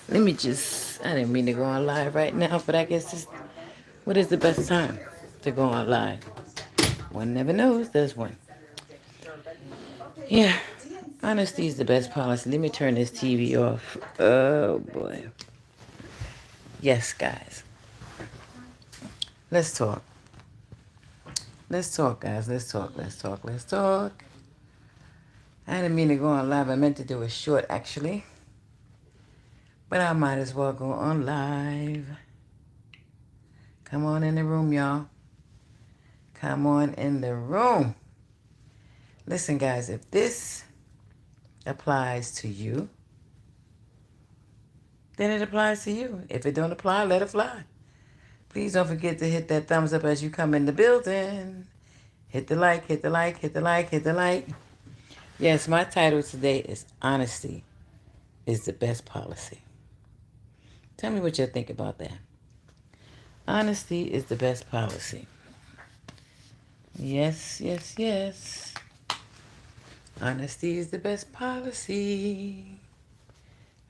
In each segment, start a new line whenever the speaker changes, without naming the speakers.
Let me just, I didn't mean to go on live right now, but I guess this, what is the best time to go on live? One never knows, there's one. Yeah, honesty is the best policy. Let me turn this TV off. Oh boy. Yes, guys. Let's talk. Let's talk, guys. Let's talk. Let's talk. Let's talk. I didn't mean to go on live. I meant to do a short, actually. But I might as well go on live. Come on in the room, y'all. Come on in the room. Listen, guys, if this applies to you, then it applies to you. If it don't apply, let it fly. Please don't forget to hit that thumbs up as you come in the building. Hit the like, hit the like, hit the like, hit the like. Yes, my title today is Honesty is the Best Policy. Tell me what you think about that. Honesty is the best policy. Yes, yes, yes. Honesty is the best policy.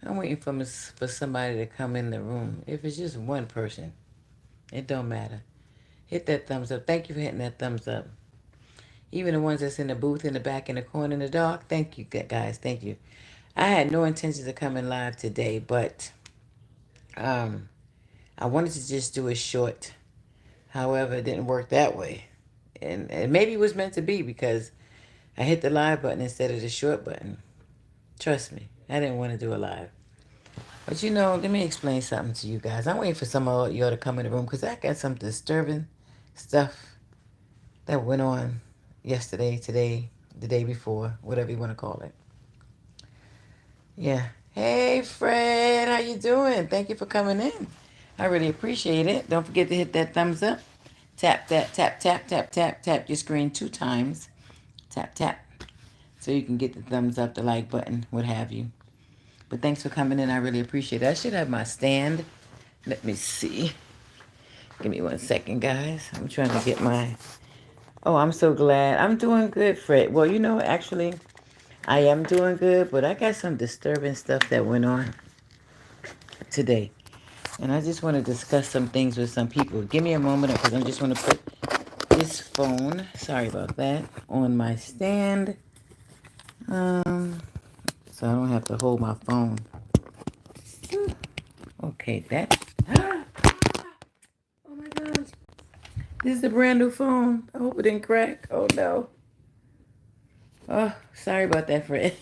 I'm waiting for somebody to come in the room. If it's just one person, it don't matter. Hit that thumbs up. Thank you for hitting that thumbs up. Even the ones that's in the booth in the back in the corner in the dark, thank you guys. Thank you. I had no intentions of coming live today, but um, I wanted to just do a short. However, it didn't work that way. And maybe it was meant to be because I hit the live button instead of the short button. Trust me, I didn't want to do a live. But you know, let me explain something to you guys. I'm waiting for some of y'all to come in the room because I got some disturbing stuff that went on yesterday, today, the day before, whatever you want to call it. Yeah. Hey, Fred, how you doing? Thank you for coming in. I really appreciate it. Don't forget to hit that thumbs up. Tap that, tap, tap, tap, tap, tap your screen 2 times. Tap, tap. So you can get the thumbs up, the like button, what have you. But thanks for coming in. I really appreciate it. I should have my stand. Let me see. Give me 1 second, guys. I'm trying to get my... Oh, I'm so glad. I'm doing good, Fred. Well, you know, actually, I am doing good, but I got some disturbing stuff that went on today. And I just want to discuss some things with some people. Give me a moment because I just want to put this phone, sorry about that, on my stand. Um, so I don't have to hold my phone. Okay, that. Oh my gosh. This is a brand new phone. I hope it didn't crack. Oh no. Oh, sorry about that, Fred.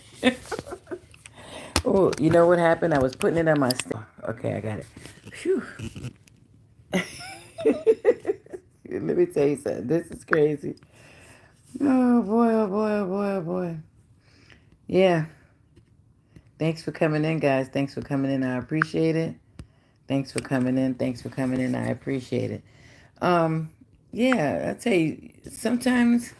Oh, you know what happened? I was putting it on my stand. Okay, I got it. Phew. Let me tell you something. This is crazy. Oh boy, oh boy, oh boy, oh boy. Yeah. Thanks for coming in, guys. Thanks for coming in. I appreciate it. Thanks for coming in. Thanks for coming in. I appreciate it. Um, yeah, I tell you, sometimes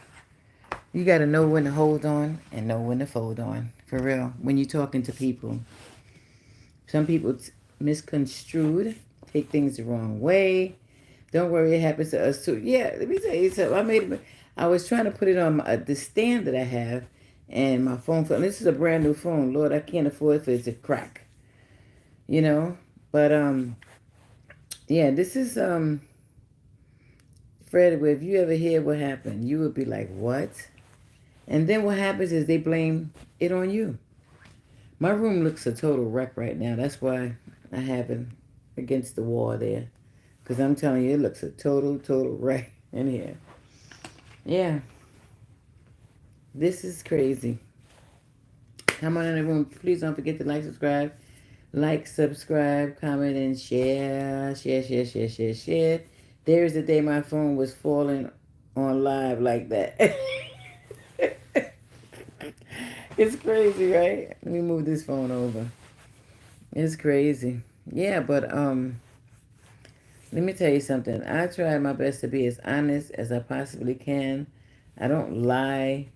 you got to know when to hold on and know when to fold on. For real. When you're talking to people, some people misconstrued, take things the wrong way. Don't worry, it happens to us too. Yeah, let me tell you something. I was trying to put it on the stand that I have, and my phone fell. This is a brand new phone. Lord, I can't afford for it to crack. You know, but yeah, this is Fred. If you ever hear what happened, you would be like, what? And then what happens is they blame it on you. My room looks a total wreck right now. That's why I have it against the wall there. Because I'm telling you, it looks a total wreck in here. Yeah, this is crazy. Come on in the room. Please don't forget to like, subscribe. Like, subscribe, comment, and share. Share. There's the day my phone was falling on live like that. It's crazy, right? Let me move this phone over. It's crazy. Yeah, but let me tell you something. I try my best to be as honest as I possibly can. I don't lie.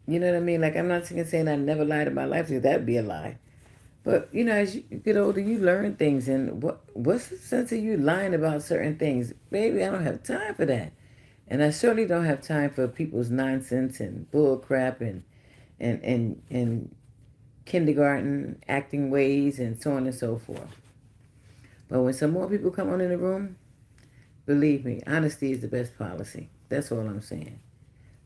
You know what I mean? Like, I'm not saying I never lied in my life because that'd be a lie. But, you know, as you get older, you learn things. And what's the sense of you lying about certain things? Baby, I don't have time for that. And I certainly don't have time for people's nonsense and bull crap and kindergarten acting ways and so on and so forth. But when some more people come on in the room, believe me, honesty is the best policy. That's all I'm saying.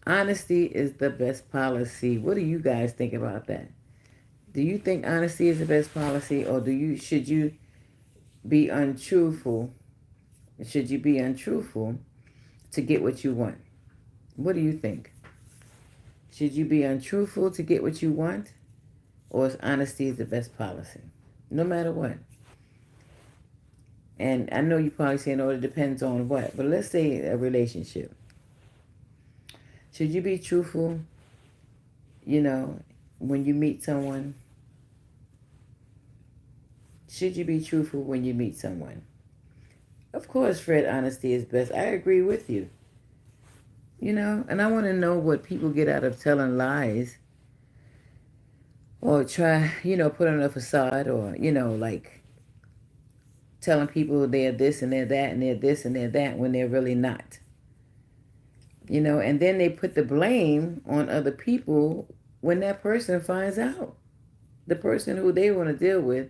Honesty is the best policy. What do you guys think about that? Do you think honesty is the best policy, or should you be untruthful? Should you be untruthful to get what you want? What do you think? Should you be untruthful to get what you want, or is honesty the best policy? No matter what. And I know you probably saying, "Oh, it depends on what," but let's say a relationship. Should you be truthful? When you meet someone. Should you be truthful when you meet someone? Of course, Fred, honesty is best. I agree with you. And I want to know what people get out of telling lies or try, put on a facade or, like telling people they're this and they're that and they're this and they're that when they're really not. And then they put the blame on other people when that person finds out. The person who they want to deal with,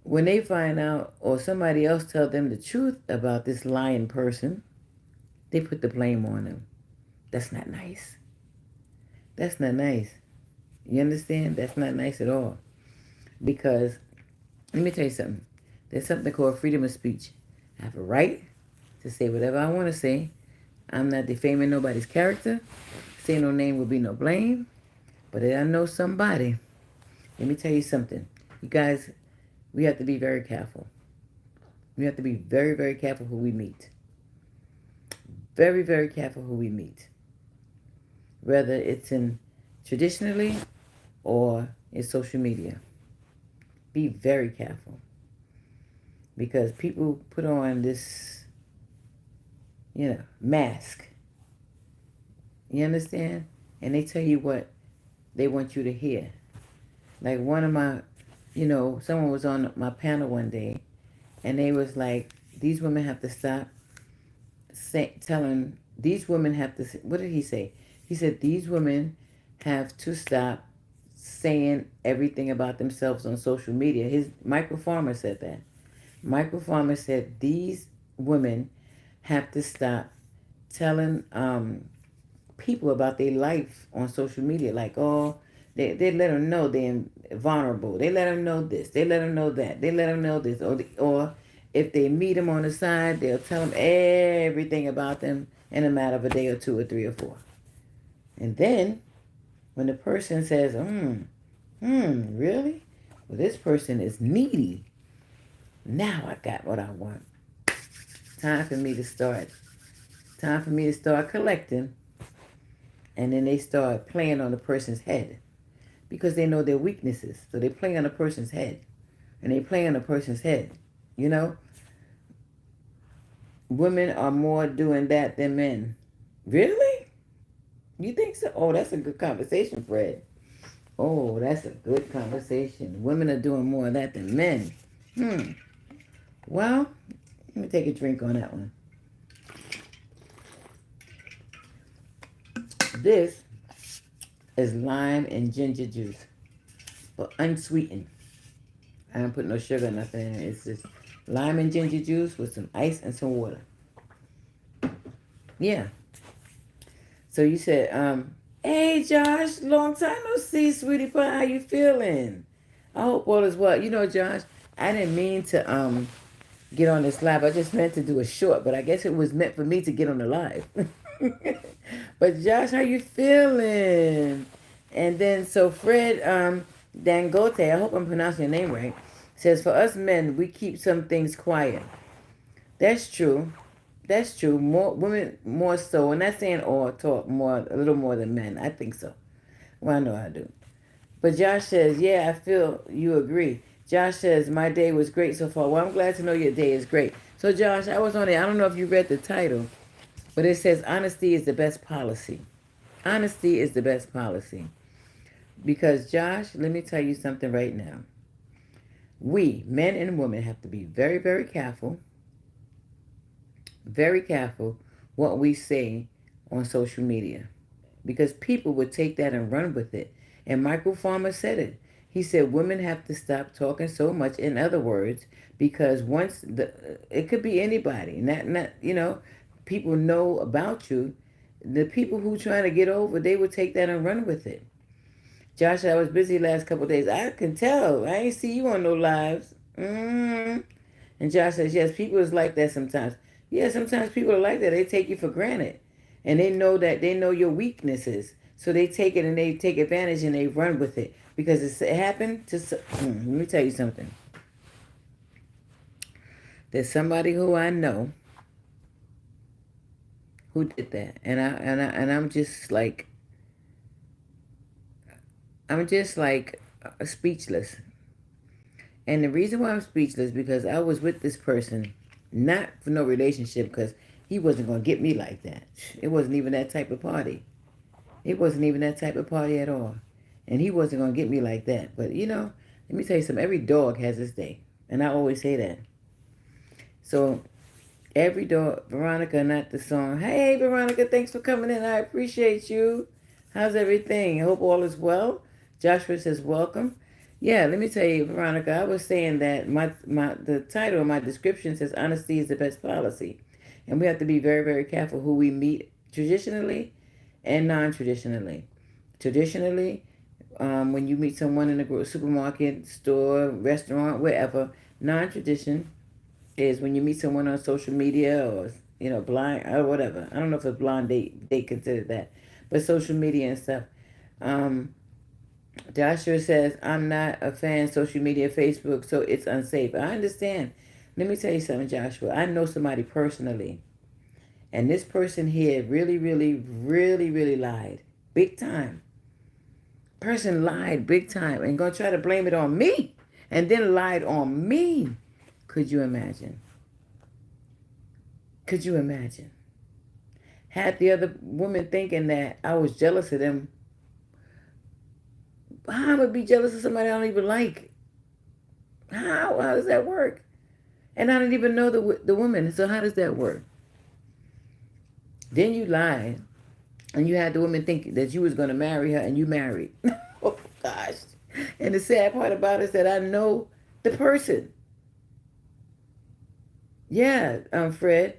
when they find out or somebody else tell them the truth about this lying person, they put the blame on them. That's not nice. That's not nice. You understand? That's not nice at all. Because, let me tell you something. There's something called freedom of speech. I have a right to say whatever I want to say. I'm not defaming nobody's character. Say no name will be no blame. But if I know somebody, let me tell you something. You guys, we have to be very careful. We have to be very, very careful who we meet. Very, very careful who we meet. Whether it's in traditionally or in social media. Be very careful. Because people put on this, mask. You understand? And they tell you what they want you to hear. Like one of my, someone was on my panel one day and they was like, these women have to stop telling, these women have to, what did he say? He said, these women have to stop saying everything about themselves on social media. Michael Farmer said that. Michael Farmer said these women have to stop telling people about their life on social media. Like, they let them know they're vulnerable. They let them know this. They let them know that. They let them know this. Or if they meet them on the side, they'll tell them everything about them in a matter of a day or two or three or four. And then when the person says, really? Well, this person is needy. Now I got what I want. Time for me to start collecting. And then they start playing on the person's head. Because they know their weaknesses. So they play on a person's head. And they play on a person's head. Women are more doing that than men. Really? You think so? Oh, that's a good conversation, Fred. Oh, that's a good conversation. Women are doing more of that than men. Well, let me take a drink on that one. This is lime and ginger juice, but unsweetened. I don't put no sugar or nothing in it. It's just lime and ginger juice with some ice and some water. Yeah. So you said, hey Josh, long time no see, sweetie pie. How you feeling? I hope all is well. Josh, I didn't mean to get on this live. I just meant to do a short, but I guess it was meant for me to get on the live. But Josh, how you feeling? And then so Fred Dangote, I hope I'm pronouncing your name right, says for us men, we keep some things quiet. That's true. That's true. More women, more so. And not saying all talk more, a little more than men. I think so. Well, I know I do. But Josh says, yeah, I feel you agree. Josh says, my day was great so far. Well, I'm glad to know your day is great. So, Josh, I was on it. I don't know if you read the title, but it says, honesty is the best policy. Honesty is the best policy. Because, Josh, let me tell you something right now. We, men and women, have to be very, very careful what we say on social media. Because people would take that and run with it. And Michael Farmer said it. He said women have to stop talking so much. In other words, because once it could be anybody, not people know about you. The people who trying to get over, they would take that and run with it. Josh, I was busy last couple of days. I can tell. I ain't see you on no lives. And Josh says, yes, people is like that sometimes. Yeah, sometimes people are like that. They take you for granted. And they know your weaknesses. So they take it and they take advantage and they run with it. Because it happened to, let me tell you something. There's somebody who I know who did that. And I'm just like, speechless. And the reason why I'm speechless because I was with this person, not for no relationship, because he wasn't going to get me like that. It wasn't even that type of party. It wasn't even that type of party at all. And he wasn't going to get me like that. But, let me tell you something. Every dog has its day. And I always say that. So, every dog, Veronica, not the song. Hey, Veronica, thanks for coming in. I appreciate you. How's everything? I hope all is well. Joshua says, welcome. Yeah, let me tell you, Veronica, I was saying that the title of my description says honesty is the best policy. And we have to be very, very careful who we meet traditionally and non-traditionally. Traditionally, when you meet someone in a supermarket, store, restaurant, wherever. Non-tradition is when you meet someone on social media or, blind or whatever. I don't know if it's blind date, they consider that. But social media and stuff. Joshua says, I'm not a fan of social media, Facebook, so it's unsafe. I understand. Let me tell you something, Joshua. I know somebody personally. And this person here really, really, really, really lied. Big time. Person lied big time and gonna try to blame it on me. And then lied on me. Could you imagine? Could you imagine? Had the other woman thinking that I was jealous of them. How would I be jealous of somebody I don't even like? How does that work? And I don't even know the woman. So how does that work? Then you lied, and you had the woman think that you was going to marry her, and you married. Oh, gosh. And the sad part about it is that I know the person. Yeah, Fred.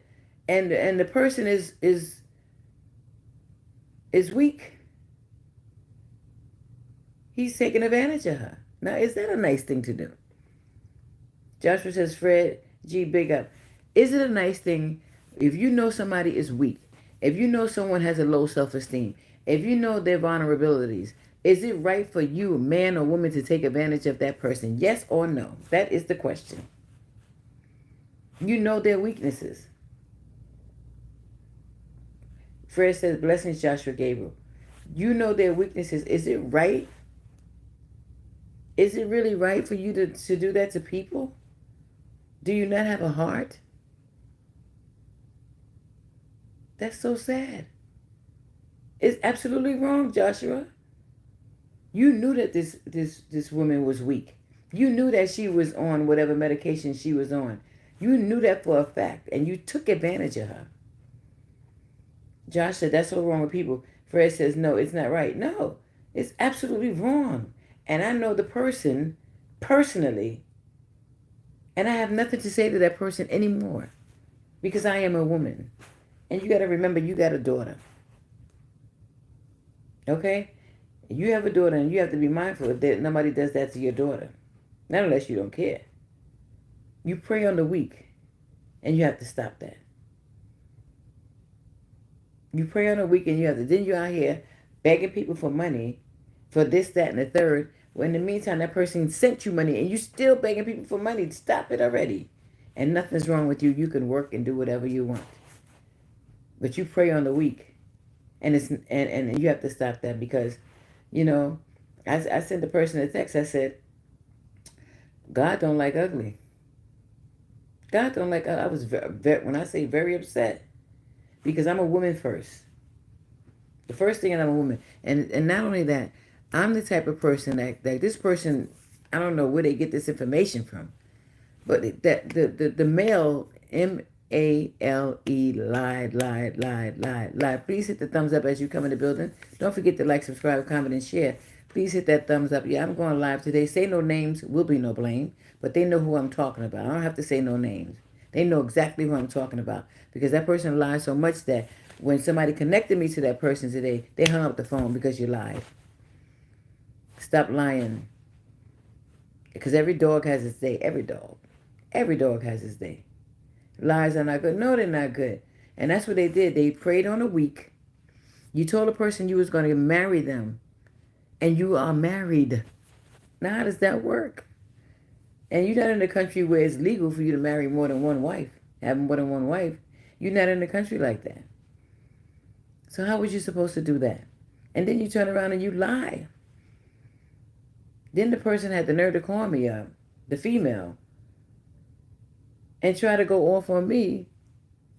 And the person is weak. He's taking advantage of her. Now, is that a nice thing to do? Joshua says, Fred, G, big up. Is it a nice thing if you know somebody is weak? If you know someone has a low self-esteem? If you know their vulnerabilities? Is it right for you, man or woman, to take advantage of that person? Yes or no? That is the question. You know their weaknesses. Fred says, blessings, Joshua Gabriel. You know their weaknesses. Is it right? Is it really right for you to do that to people? Do you not have a heart? That's so sad. It's absolutely wrong, Joshua. You knew that this woman was weak. You knew that she was on whatever medication she was on. You knew that for a fact, and you took advantage of her. Josh said, that's so wrong with people. Fred says, no, it's not right. No, it's absolutely wrong. And I know the person personally, and I have nothing to say to that person anymore because I am a woman. And you got to remember, you got a daughter. Okay? You have a daughter, and you have to be mindful that nobody does that to your daughter. Not unless you don't care. You prey on the weak, and you have to stop that. You prey on the weak, and you have to. Then you're out here begging people for money for this, that, and the third. When in the meantime, that person sent you money, and you still begging people for money. Stop it already. And nothing's wrong with you. You can work and do whatever you want. But you prey on the weak. And you have to stop that because, I sent the person a text. I said, God don't like ugly. God don't like, I was, when I say very upset, because I'm a woman first. The first thing, I'm a woman. And not only that, I'm the type of person that this person, I don't know where they get this information from, but the male, M-A-L-E, lied. Please hit the thumbs up as you come in the building. Don't forget to like, subscribe, comment, and share. Please hit that thumbs up. Yeah, I'm going live today. Say no names, will be no blame. But they know who I'm talking about. I don't have to say no names. They know exactly who I'm talking about. Because that person lied so much that when somebody connected me to that person today, they hung up the phone because you lied. Stop lying. Because every dog has its day. Every dog. Every dog has its day. Lies are not good. No, they're not good. And that's what they did. They preyed on the weak. You told a person you was going to marry them. And you are married. Now, how does that work? And you're not in a country where it's legal for you to marry more than one wife. Have more than one wife. You're not in a country like that. So how was you supposed to do that? And then you turn around and you lie. Then the person had the nerve to call me up, the female, and try to go off on me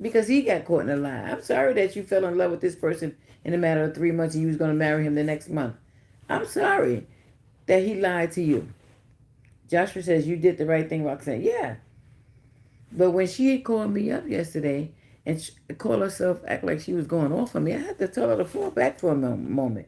because he got caught in a lie. I'm sorry that you fell in love with this person in a matter of 3 months and you was going to marry him the next month. I'm sorry that he lied to you. Joshua says, you did the right thing, Roxanne. Yeah. But when she had called me up yesterday and called herself, act like she was going off on me, I had to tell her to fall back for a moment.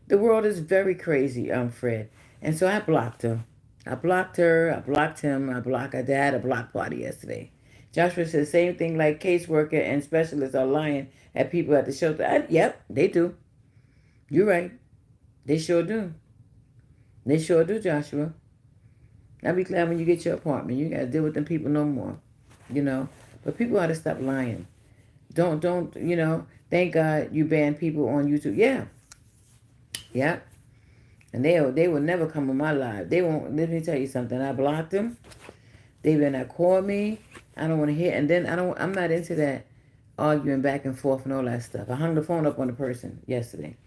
The world is very crazy, Fred. And so I blocked her. I blocked her. I blocked him. I blocked her dad. A block party yesterday. Joshua says same thing like caseworker and specialists are lying at people at the shelter. Yep, they do. You're right. They sure do. They sure do, Joshua. I'll be glad when you get your apartment. You got to deal with them people no more. You know? But people ought to stop lying. Don't, thank God you banned people on YouTube. Yeah. Yeah. And they will never come on my live. They won't. Let me tell you something. I blocked them. They better not call me. I don't want to hear. And then I'm not into that arguing back and forth and all that stuff. I hung the phone up on the person yesterday.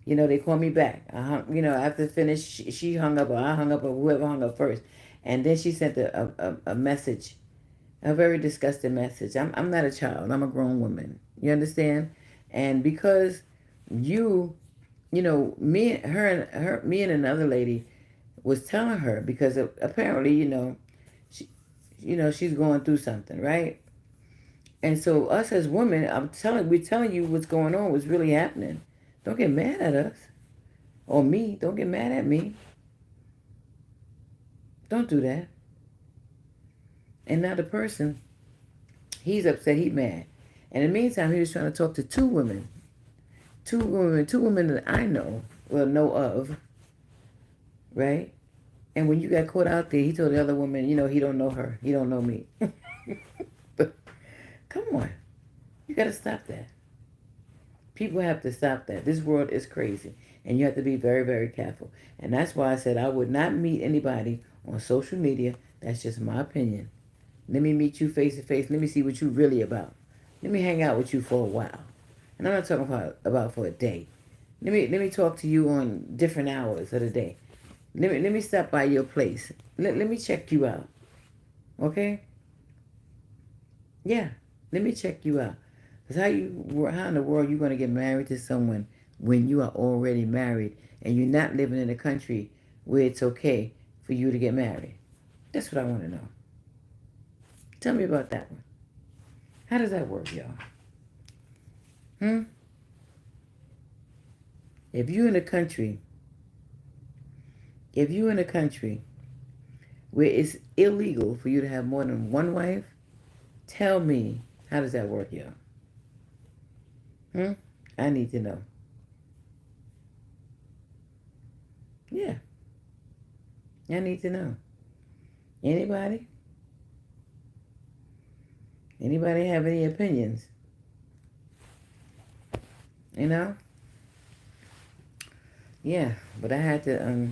They called me back. I hung, after finish, she hung up or I hung up or whoever hung up first. And then she sent a message, a very disgusting message. I'm not a child. I'm a grown woman. You understand? And because me and another lady was telling her because apparently, she's going through something, right? And so us as women, we're telling you what's going on, what's really happening. Don't get mad at us. Or me. Don't get mad at me. Don't do that. And now the person, he's upset, he's mad. And in the meantime, he was trying to talk to two women that I know of, right? And when you got caught out there, he told the other woman, he don't know her. He don't know me. But come on. You got to stop that. People have to stop that. This world is crazy. And you have to be very, very careful. And that's why I said I would not meet anybody on social media. That's just my opinion. Let me meet you face to face. Let me see what you're really about. Let me hang out with you for a while. And I'm not talking about for a day. Let me talk to you on different hours of the day. Let me stop by your place. Let me check you out. Okay? Yeah. Let me check you out. Because how in the world are you going to get married to someone when you are already married and you're not living in a country where it's okay for you to get married? That's what I want to know. Tell me about that one. How does that work, y'all? If you're in a country where it's illegal for you to have more than one wife, tell me, how does that work, y'all? I need to know. Yeah. I need to know. Anybody? Anybody have any opinions? Yeah, but I had to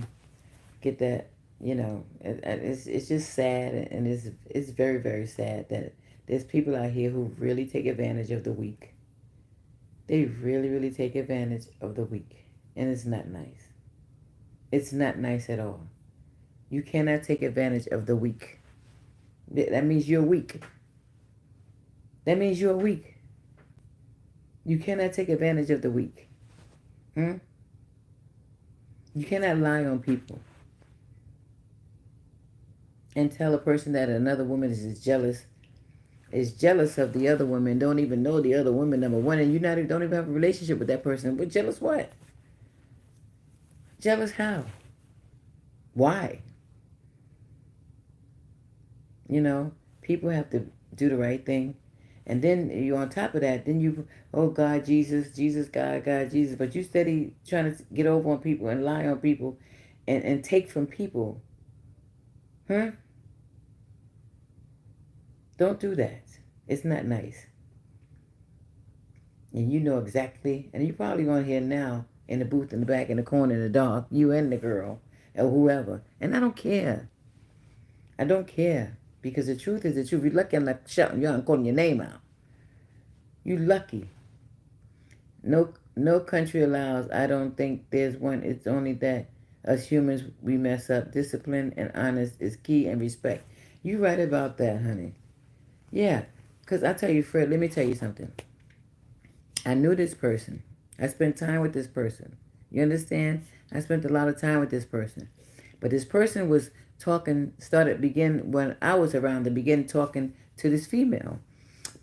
get that. It's just sad, and it's very, very sad that there's people out here who really take advantage of the weak. They really, really take advantage of the weak, and it's not nice. It's not nice at all. You cannot take advantage of the weak. That means you're weak. That means you're weak. You cannot take advantage of the weak. You cannot lie on people and tell a person that another woman is jealous of the other woman, don't even know the other woman, number one, and don't even have a relationship with that person. But jealous what? Jealous how? Why? You know, people have to do the right thing. And then you on top of that, then you, oh God, Jesus, Jesus, God, God, Jesus. But you steady trying to get over on people and lie on people and take from people. Huh? Don't do that. It's not nice. And you know exactly, and you probably gonna hear now in the booth in the back in the corner in the dark, you and the girl or whoever. And I don't care. I don't care. Because the truth is the truth. You're lucky I'm not shouting you out and calling your name out. You lucky. No country allows, I don't think there's one. It's only that us humans we mess up. Discipline and honest is key and respect. You right about that, honey. Yeah. Because I tell you, Fred, let me tell you something. I knew this person. I spent time with this person. You understand? I spent a lot of time with this person. But this person was begin when I was around to begin talking to this female.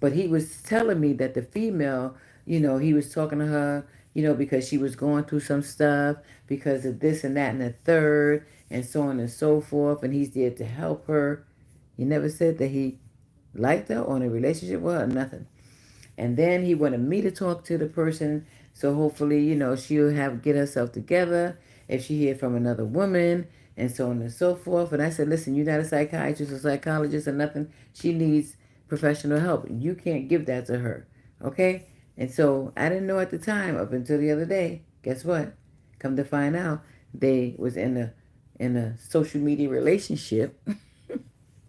But he was telling me that the female, he was talking to her, because she was going through some stuff because of this and that and the third and so on and so forth. And he's there to help her. He never said that he liked her or in a relationship with her or nothing. And then he wanted me to talk to the person. So hopefully, she'll get herself together if she hear from another woman and so on and so forth. And I said, listen, you're not a psychiatrist or psychologist or nothing. She needs professional help. You can't give that to her. Okay? And so I didn't know at the time up until the other day. Guess what? Come to find out, they was in a social media relationship.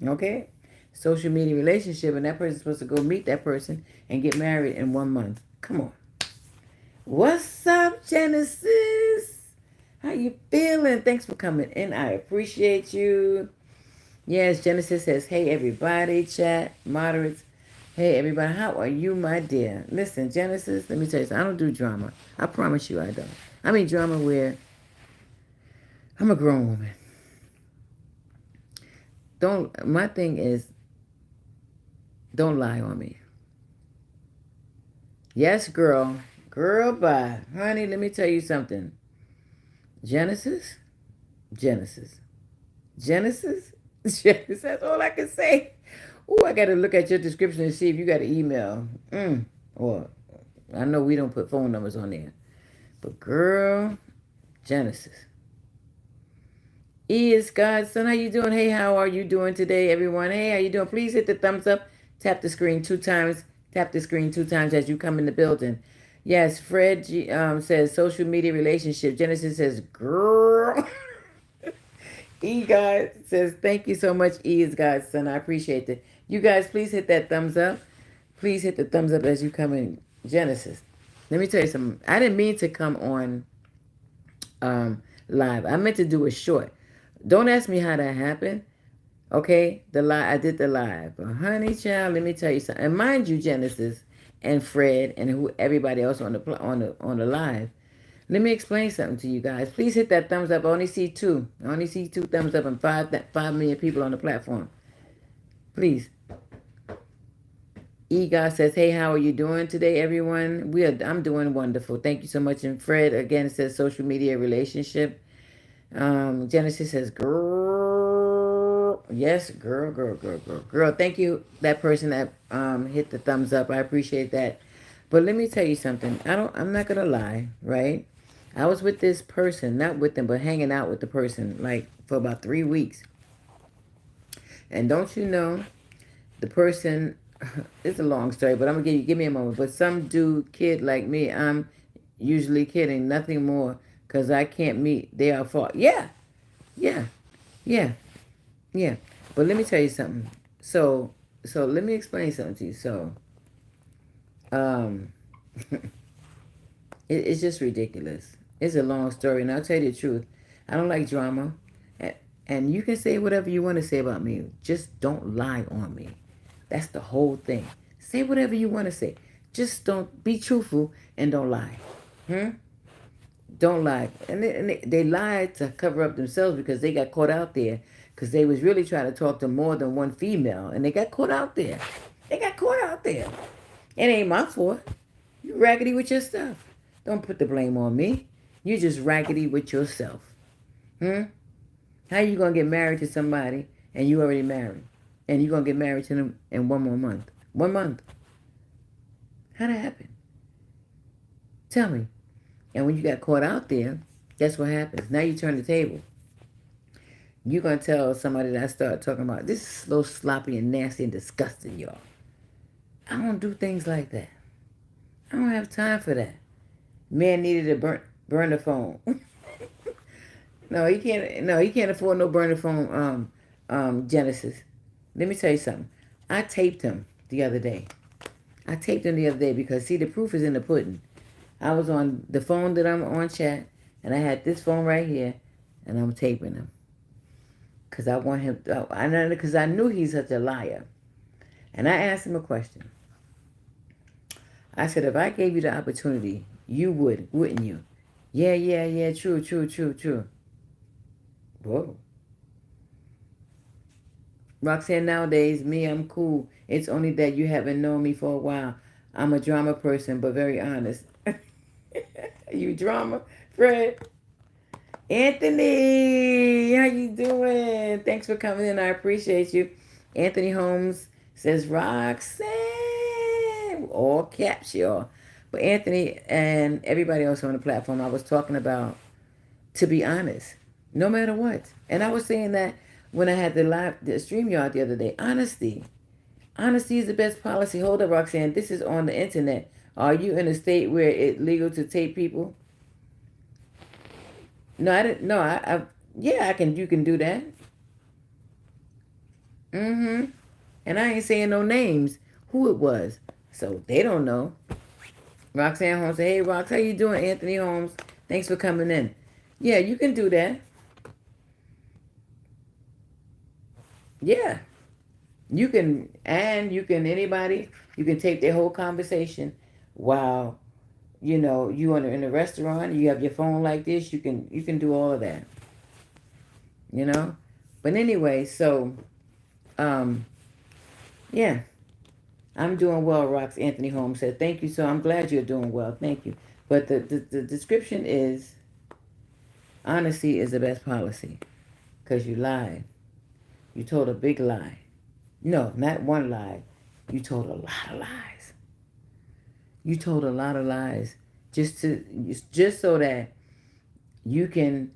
Okay? Social media relationship, and that person's supposed to go meet that person and get married in 1 month. Come on. What's up, Genesis? How you feeling? Thanks for coming in. I appreciate you. Yes, Genesis says, hey, everybody, chat, moderates. Hey, everybody, how are you, my dear? Listen, Genesis, let me tell you something. I don't do drama. I promise you I don't. I mean drama where I'm a grown woman. My thing is, don't lie on me. Yes, girl. Girl, bye. Honey, let me tell you something. Genesis. Genesis. That's all I can say. Oh, I got to look at your description and see if you got an email. Or I know we don't put phone numbers on there. But girl, Genesis. E is Godson. How you doing? Hey, how are you doing today, everyone? Hey, how you doing? Please hit the thumbs up. Tap the screen 2 times. Tap the screen 2 times as you come in the building. Yes, Fred says social media relationship. Genesis says, girl. E God says, thank you so much, E is Godson. I appreciate it. You guys, please hit that thumbs up. Please hit the thumbs up as you come in. Genesis. Let me tell you something. I didn't mean to come on live. I meant to do a short. Don't ask me how that happened. Okay, I did the live. But honey, child, let me tell you something. And mind you, Genesis and Fred and everybody else on the live. Let me explain something to you guys. Please hit that thumbs up. I only see 2. I only see 2 thumbs up and 5 million people on the platform. Please. E-God says, hey, how are you doing today, everyone? I'm doing wonderful. Thank you so much. And Fred, again, says social media relationship. Genesis says, girl. Yes, girl. Thank you, that person that hit the thumbs up. I appreciate that. But let me tell you something. I'm not gonna lie, right? I was with this person, not with them, but hanging out with the person like for about 3 weeks. And don't you know, the person, it's a long story, but I'm gonna give me a moment. But some kid like me, I'm usually kidding, nothing more, because I can't meet their fault. Yeah. But let me tell you something. So let me explain something to you. So, it's just ridiculous. It's a long story, and I'll tell you the truth. I don't like drama, and you can say whatever you want to say about me. Just don't lie on me. That's the whole thing. Say whatever you want to say. Just don't be truthful and don't lie. Don't lie. And they lied to cover up themselves because they got caught out there because they was really trying to talk to more than one female, and they got caught out there. It ain't my fault. You raggedy with your stuff. Don't put the blame on me. You're just raggedy with yourself. Hmm? How you going to get married to somebody and you already married? And you're going to get married to them in one more month. 1 month. How'd that happen? Tell me. And when you got caught out there, guess what happens? Now you turn the table. You're going to tell somebody that I start talking about, this is slow, sloppy, and nasty and disgusting, y'all. I don't do things like that. I don't have time for that. Man needed a burner phone. No, he can't. No, he can't afford no burner phone. Genesis. Let me tell you something. I taped him the other day. Because see, the proof is in the pudding. I was on the phone that I'm on chat, and I had this phone right here, and I'm taping him because I want him. Because I knew he's such a liar, and I asked him a question. I said, if I gave you the opportunity, you would, wouldn't you? Yeah. True. Whoa. Roxanne, nowadays, me, I'm cool. It's only that you haven't known me for a while. I'm a drama person, but very honest. You drama, Fred? Anthony, how you doing? Thanks for coming in. I appreciate you. Anthony Holmes says, Roxanne. All caps, y'all. But Anthony and everybody else on the platform, I was talking about, to be honest, no matter what. And I was saying that when I had the StreamYard the other day. Honesty. Honesty is the best policy. Hold up, Roxanne. This is on the internet. Are you in a state where it's legal to tape people? No, I didn't. No, yeah, I can. You can do that. Mm-hmm. And I ain't saying no names, who it was, so they don't know. Roxanne Holmes said, "Hey, Rox, how you doing, Anthony Holmes? Thanks for coming in." Yeah, you can do that. Yeah, you can, and you can anybody. You can take their whole conversation while you in a restaurant. You have your phone like this. You can do all of that. You know, but anyway, so yeah. I'm doing well, Rox. Anthony Holmes said, thank you. So I'm glad you're doing well. Thank you. But the description is, honesty is the best policy. Because you lied. You told a big lie. No, not one lie. You told a lot of lies. You told a lot of lies just so that you can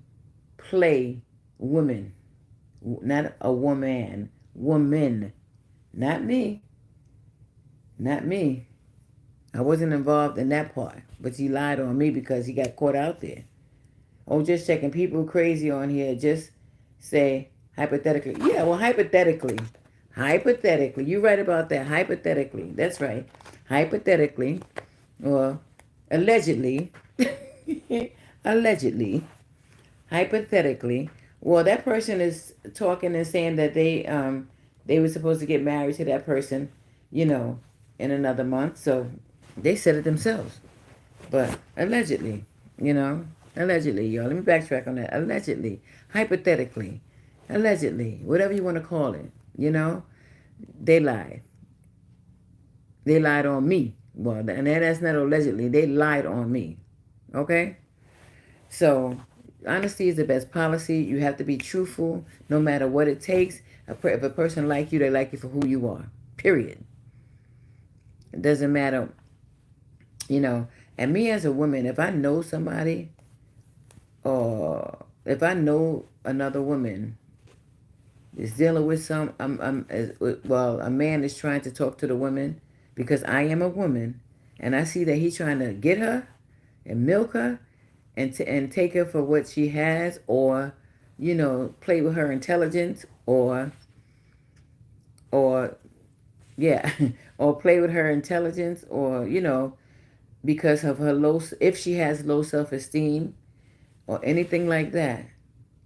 play women. Not a woman. Woman. Not me. Not me. I wasn't involved in that part. But he lied on me because he got caught out there. Oh, just checking. People crazy on here. Just say hypothetically. Yeah, well, hypothetically. Hypothetically. You're right about that. Hypothetically. That's right. Hypothetically. Or allegedly. Allegedly. Hypothetically. Well, that person is talking and saying that they were supposed to get married to that person, in another month. So they said it themselves. But allegedly, allegedly, y'all. Let me backtrack on that. Allegedly, hypothetically, allegedly, whatever you want to call it, they lied. They lied on me. Well, and that's not allegedly. They lied on me. Okay? So, honesty is the best policy. You have to be truthful no matter what it takes. If a person like you, they like you for who you are. Period. It doesn't matter, And me as a woman, if I know somebody, or if I know another woman is dealing with a man is trying to talk to the woman because I am a woman, and I see that he's trying to get her and milk her and take her for what she has, or play with her intelligence, or yeah, or play with her intelligence, or because of her if she has low self-esteem or anything like that,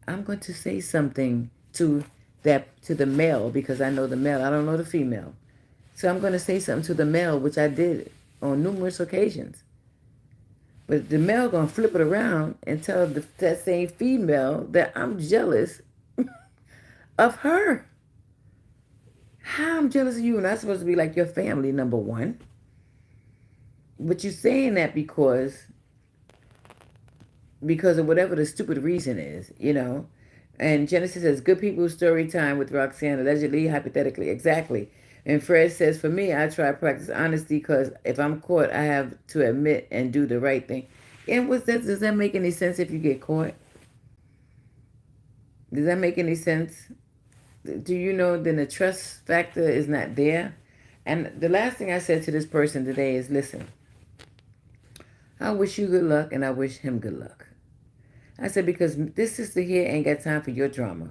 I'm going to say something to the male, because I know the male, I don't know the female. So I'm going to say something to the male, which I did on numerous occasions. But the male going to flip it around and tell that same female that I'm jealous of her. How I'm jealous of you, and I'm supposed to be like your family, number one. But you're saying that because because of whatever the stupid reason is, you know. And Genesis says, good people story time with Roxanne, allegedly, hypothetically. Exactly. And Fred says, for me, I try to practice honesty because if I'm caught, I have to admit and do the right thing. And does that make any sense if you get caught? Does that make any sense? Do you know then the trust factor is not there? And the last thing I said to this person today is, listen, I wish you good luck and I wish him good luck. I said, because this sister here ain't got time for your drama.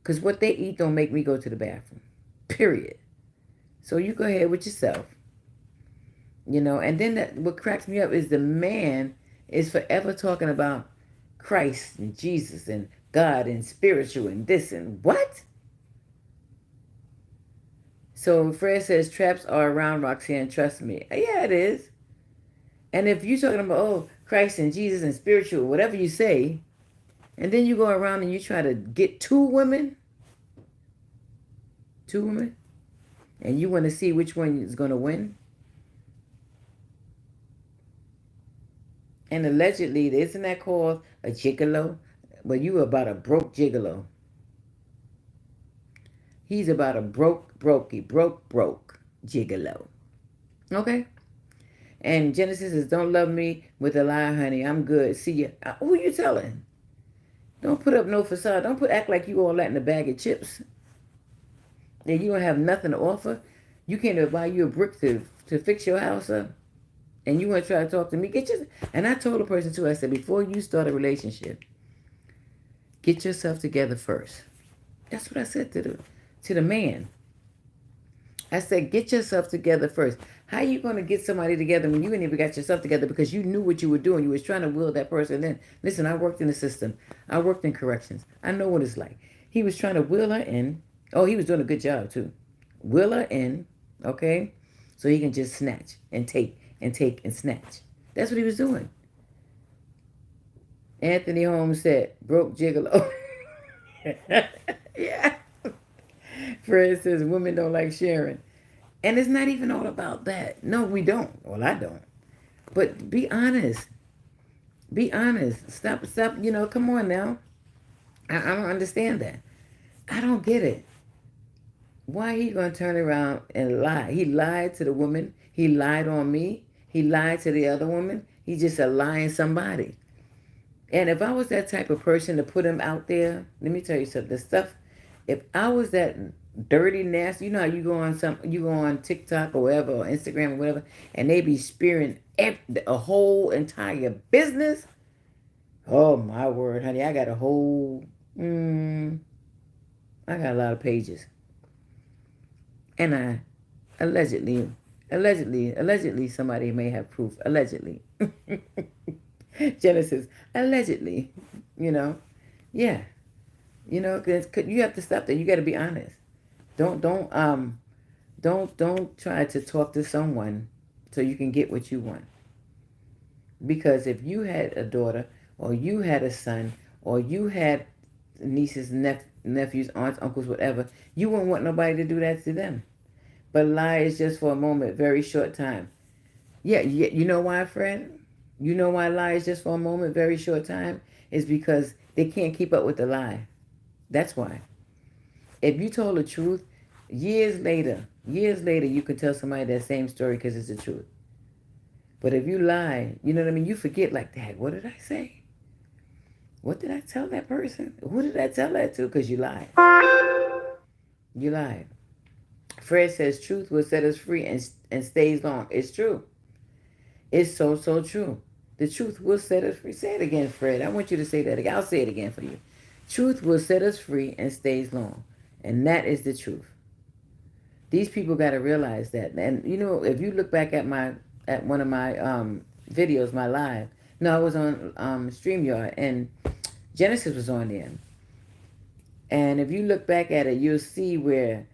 Because what they eat don't make me go to the bathroom. Period. So you go ahead with yourself. You know, and then what cracks me up is the man is forever talking about Christ and Jesus and God and spiritual and this and what? So Fred says traps are around Roxanne, trust me. Yeah, it is. And if you're talking about, oh, Christ and Jesus and spiritual, whatever you say, and then you go around and you try to get two women, and you want to see which one is going to win. And allegedly, isn't that called a gigolo? Well, you about a broke gigolo. He's about a broke gigolo. Okay? And Genesis says, don't love me with a lie, honey. I'm good. See ya. Who you telling? Don't put up no facade. Don't act like you all that in a bag of chips. And you don't have nothing to offer. You can't even buy you a brick to fix your house up. And you want to try to talk to me. And I told the person too, I said, before you start a relationship, get yourself together first. That's what I said to the man. I said, get yourself together first. How you going to get somebody together when you ain't even got yourself together because you knew what you were doing? You was trying to will that person in. Listen, I worked in the system. I worked in corrections. I know what it's like. He was trying to will her in. Oh, he was doing a good job too. Will her in, okay? So he can just snatch and take and snatch. That's what he was doing. Anthony Holmes said, broke gigolo. Yeah. Fred says, women don't like sharing. And it's not even all about that. No, we don't. Well, I don't. But be honest. Be honest. Stop, come on now. I don't understand that. I don't get it. Why he going to turn around and lie? He lied to the woman. He lied on me. He lied to the other woman. He's just a lying somebody. And if I was that type of person to put him out there, let me tell you something. The stuff, if I was that dirty, nasty, you know how you go on TikTok or whatever, or Instagram or whatever, and they be spearing a whole entire business. Oh my word, honey, I got a whole, I got a lot of pages. And I allegedly somebody may have proof. Allegedly. Genesis, allegedly, yeah, cause you have to stop that. You got to be honest. Don't try to talk to someone so you can get what you want. Because if you had a daughter, or you had a son, or you had nieces, nephews, aunts, uncles, whatever, you wouldn't want nobody to do that to them. But lie is just for a moment, very short time. Yeah, you know why, friend? You know why lie is just for a moment, very short time? Is because they can't keep up with the lie. That's why. If you told the truth, years later, you could tell somebody that same story because it's the truth. But if you lie, you know what I mean? You forget like, Dad, what did I say? What did I tell that person? Who did I tell that to? Because you lied. You lied. Fred says truth will set us free and stays long. It's true. It's so true. The truth will set us free. Say it again, Fred. I want you to say that again. I'll say it again for you. Truth will set us free and stays long. And that is the truth. These people got to realize that. And, if you look back at one of my videos, my live. No, I was on StreamYard. And Genesis was on there. And if you look back at it, you'll see where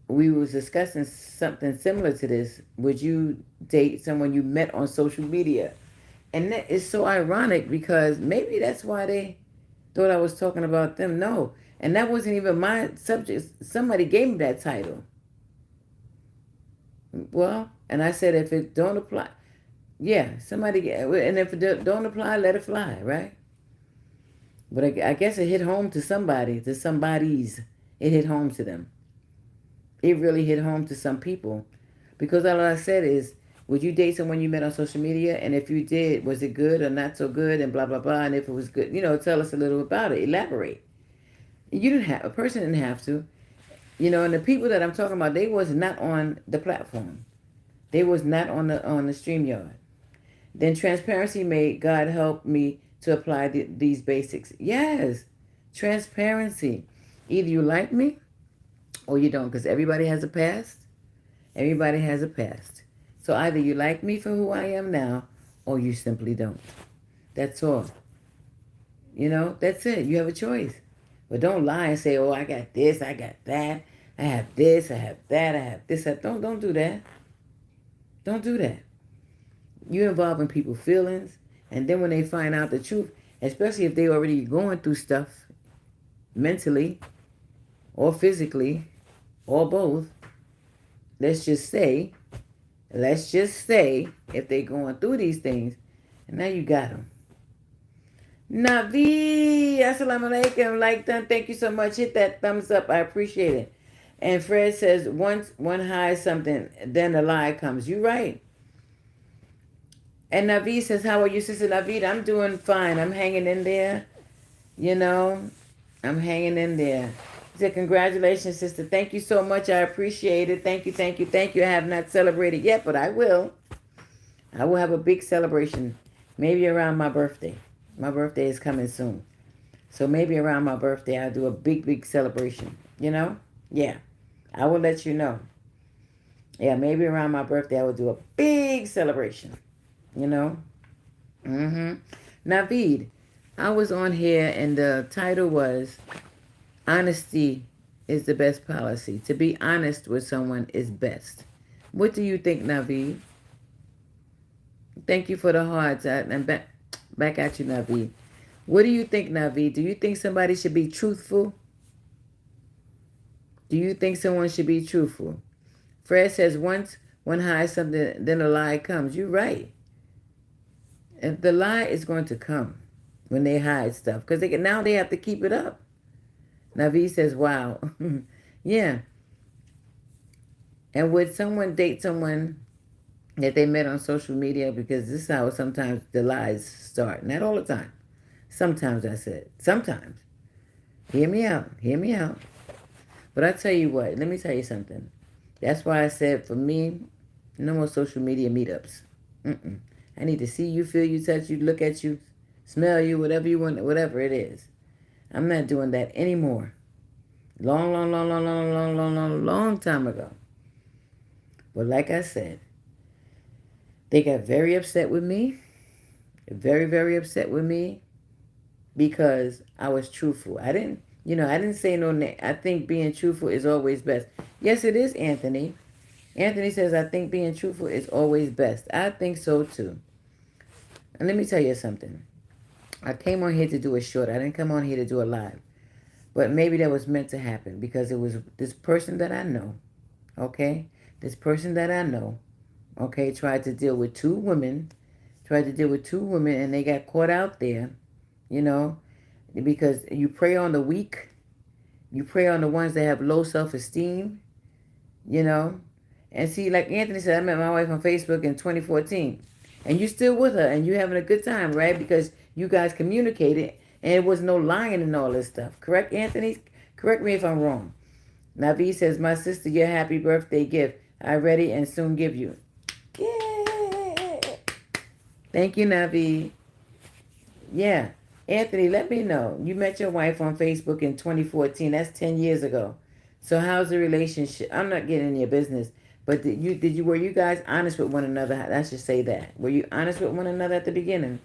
we was discussing something similar to this. Would you date someone you met on social media? And that is so ironic because maybe that's why they thought I was talking about them. No. And that wasn't even my subject. Somebody gave me that title. Well, and I said, if it don't apply, Yeah, somebody, and if it don't apply, let it fly, right? But I guess it hit home to somebody, to somebody's. It hit home to them. It really hit home to some people. Because all I said is, would you date someone you met on social media? And if you did, was it good or not so good? And blah, blah, blah. And if it was good, tell us a little about it. Elaborate. You didn't have, a person didn't have to. And the people that I'm talking about, they was not on the platform. They was not on the StreamYard. Then transparency made God help me to apply these basics. Yes, transparency. Either you like me or you don't, because everybody has a past. Everybody has a past. So either you like me for who I am now or you simply don't. That's all. That's it. You have a choice. But don't lie and say, oh, I got this, I got that. I have this, I have that, I have this. Don't do that. Don't do that. You're involving people's feelings. And then when they find out the truth, especially if they already going through stuff mentally or physically or both, let's just say, if they're going through these things, and now you got them. Navi, assalamu alaikum. Like done. Thank you so much. Hit that thumbs up. I appreciate it. And Fred says, once one hides something, then the lie comes. You're right. And Navi says, how are you, Sister Navid? I'm doing fine. I'm hanging in there. I'm hanging in there. He said, congratulations, sister. Thank you so much. I appreciate it. Thank you, thank you, thank you. I have not celebrated yet, but I will. I will have a big celebration. Maybe around my birthday. My birthday is coming soon. So maybe around my birthday, I'll do a big, big celebration. Yeah. I will let you know. Yeah, maybe around my birthday, I will do a big celebration. Naveed, I was on here and the title was Honesty is the Best Policy. To be honest with someone is best. What do you think, Naveed? Thank you for the hearts. I'm back at you, Naveed. What do you think, Naveed? Do you think somebody should be truthful? Do you think someone should be truthful? Fred says once one hides something, then a lie comes. You're right. If the lie is going to come when they hide stuff, because now they have to keep it up. Navi says, wow. Yeah. And would someone date someone that they met on social media? Because this is how sometimes the lies start. Not all the time. Sometimes I said. Sometimes. Hear me out. Hear me out. But I tell you what. Let me tell you something. That's why I said for me, no more social media meetups. I need to see you, feel you, touch you, look at you, smell you, whatever you want, whatever it is. I'm not doing that anymore. Long time ago. But like I said, they got very upset with me. Very, very upset with me because I was truthful. I didn't say no name. I think being truthful is always best. Yes, it is, Anthony. Anthony says, I think being truthful is always best. I think so too. And let me tell you something. I came on here to do a short. I didn't come on here to do a live. But maybe that was meant to happen because it was this person that I know, okay? This person that I know, okay, tried to deal with two women, and they got caught out there, because you prey on the weak. You prey on the ones that have low self-esteem, And see, like Anthony said, I met my wife on Facebook in 2014. And you're still with her and you're having a good time, right? Because you guys communicated and it was no lying and all this stuff. Correct, Anthony? Correct me if I'm wrong. Navi says, my sister, your happy birthday gift. I ready and soon give you. Yeah. Thank you, Navi. Yeah. Anthony, let me know. You met your wife on Facebook in 2014. That's 10 years ago. So how's the relationship? I'm not getting in your business. But were you guys honest with one another? Let's just say that. Were you honest with one another at the beginning?